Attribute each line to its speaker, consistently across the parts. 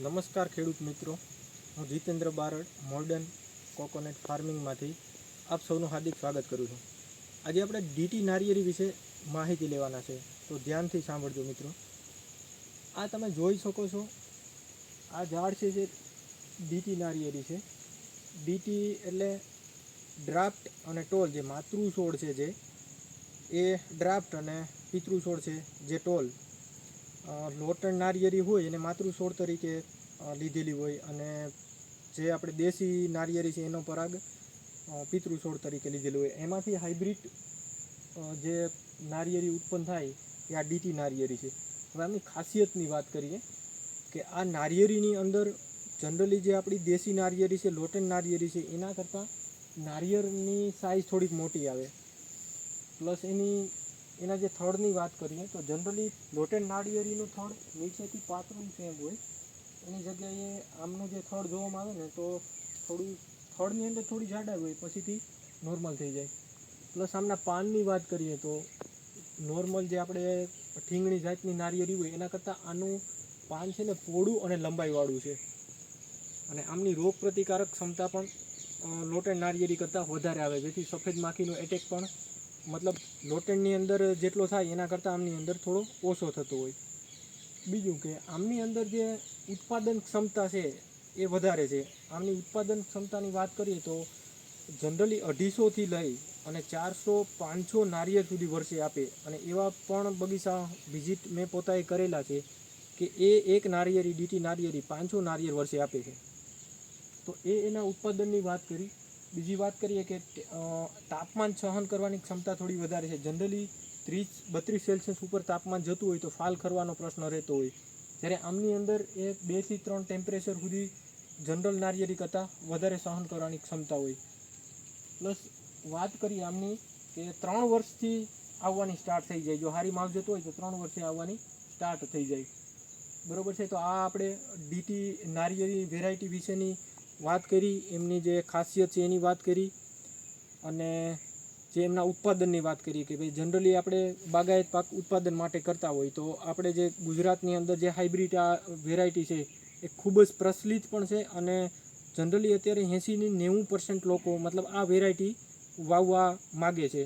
Speaker 1: નમસ્કાર ખેડૂત મિત્રો, હું જીતેન્દ્ર બારડ મોર્ડન કોકોનટ ફાર્મિંગમાંથી આપ સૌનું હાર્દિક સ્વાગત કરું છું. આજે આપણે ડીટી નારિયેરી વિશે માહિતી લેવાના છે, તો ધ્યાનથી સાંભળજો મિત્રો. આ તમે જોઈ શકો છો, આ ઝાડ છે જે ડીટી નારિયેરી છે. ડીટી એટલે ડ્રાફ્ટ અને ટોલ. જે માતૃ છોડ છે જે એ ડ્રાફ્ટ અને પિતૃ છોડ છે જે ટોલ. લોટણ નારિયેરી હોય એને માતૃ છોડ તરીકે લીધેલી હોય, અને જે આપણે દેશી નારિયેરી છે એનો પરાગ પિતૃ છોડ તરીકે લીધેલું હોય. એમાંથી હાઇબ્રિડ જે નારિયેરી ઉત્પન્ન થાય એ આ ડીટી નારિયેરી છે. હવે આની ખાસિયતની વાત કરીએ કે આ નારિયેરીની અંદર જનરલી જે આપણી દેશી નારિયેરી છે, લોટણ નારિયેરી છે, એના કરતાં નારિયેળની સાઇઝ થોડીક મોટી આવે. પ્લસ એના જે થડની વાત કરીએ તો જનરલી લોટણ નાળિયેરીનું થડ નીચેથી પાતળું સેમ હોય, એની જગ્યાએ આમનું જે થડ જોવામાં આવે ને તો થોડું થડની અંદર થોડી જાડાઈ હોય, પછીથી નોર્મલ થઈ જાય. પ્લસ આમના પાનની વાત કરીએ તો નોર્મલ જે આપણે ઠીંગણી જાતની નાળિયેરી હોય એના કરતાં આનું પાન છે ને પોળું અને લંબાઈવાળું છે. અને આમની રોગ પ્રતિકારક ક્ષમતા પણ લોટણ નાળિયેરી કરતાં વધારે આવે, જેથી સફેદ માખીનો એટેક પણ મતલબ લોટણની અંદર જેટલો થાય એના કરતાં આમની અંદર થોડો ઓછો થતો હોય. બીજું કે આમની અંદર જે ઉત્પાદન ક્ષમતા છે એ વધારે છે. આમની ઉત્પાદન ક્ષમતાની વાત કરીએ તો જનરલી 250થી લઈ અને 400-500 નારિયેળ સુધી વર્ષે આપે. અને એવા પણ બગીચા વિઝિટ મેં પોતાએ કરેલા છે કે એક નારિયેરી ડીટી નારિયેરી 500 નારિયેળ વર્ષે આપે છે. તો એના ઉત્પાદનની વાત કરી. બીજી વાત કરીએ કે તાપમાન સહન કરવાની ક્ષમતા થોડી વધારે છે. જનરલી 30-32 સેલ્સિયસ ઉપર તાપમાન જતું હોય તો ફાલ ખરવાનો પ્રશ્ન રહેતો હોય, જ્યારે આમની અંદર એ 2 થી 3 ટેમ્પરેચર સુધી જનરલ નારિયેરી કરતાં વધારે સહન કરવાની ક્ષમતા હોય. પ્લસ વાત કરીએ આમની કે 3 વર્ષથી આવવાની સ્ટાર્ટ થઈ જાય. જો સારી માવજત હોય તો 3 વર્ષે આવવાની સ્ટાર્ટ થઈ જાય. બરાબર છે. તો આ આપણે ડીટી નારિયેરી વેરાયટી વિશેની વાત કરી, એમની જે ખાસિયત છે એની વાત કરી, અને જે એમના ઉત્પાદનની વાત કરીએ કે ભાઈ જનરલી આપણે બાગાયત પાક ઉત્પાદન માટે કરતા હોય તો આપણે જે ગુજરાતની અંદર જે હાઇબ્રિડ આ વેરાયટી છે એ ખૂબ જ પ્રચલિત પણ છે. અને જનરલી અત્યારે 80-90% લોકો મતલબ આ વેરાયટી વાવવા માગે છે.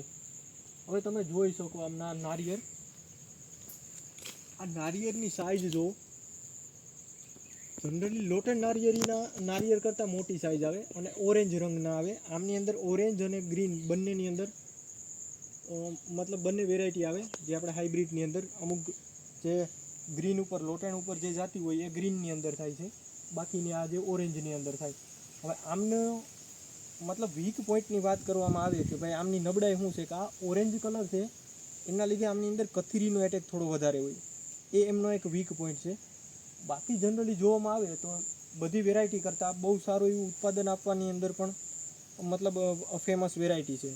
Speaker 1: હવે તમે જોઈ શકો આમના નારિયેળ, આ નારિયેળની સાઇઝ જો જનરલી લોટણ નારિયેળ કરતાં મોટી સાઇઝ આવે અને ઓરેન્જ રંગના આવે. આમની અંદર ઓરેન્જ અને ગ્રીન બંનેની અંદર મતલબ બંને વેરાયટી આવે. જે આપણે હાઇબ્રિડની અંદર અમુક જે ગ્રીન ઉપર લોટણ ઉપર જે જાતી હોય એ ગ્રીનની અંદર થાય છે, બાકીની આ જે ઓરેન્જની અંદર થાય. હવે આમનો મતલબ વીક પોઈન્ટની વાત કરવામાં આવે કે ભાઈ આમની નબળાઈ શું છે કે આ ઓરેન્જ કલર છે એના લીધે આમની અંદર કથીરીનો એટેક થોડો વધારે હોય, એ એમનો એક વીક પોઈન્ટ છે. બાકી જનરલી જોવામાં આવે તો બધી વેરાયટી કરતાં બહુ સારું એવું ઉત્પાદન આપવાની અંદર પણ મતલબ ફેમસ વેરાયટી છે.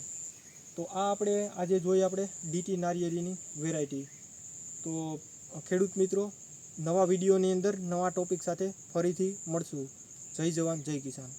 Speaker 1: તો આ આપણે આજે જોઈએ આપણે ડીટી નારિયેરીની વેરાયટી. તો ખેડૂત મિત્રો, નવા વિડીયોની અંદર નવા ટોપિક સાથે ફરીથી મળશું. જય જવાન જય કિસાન.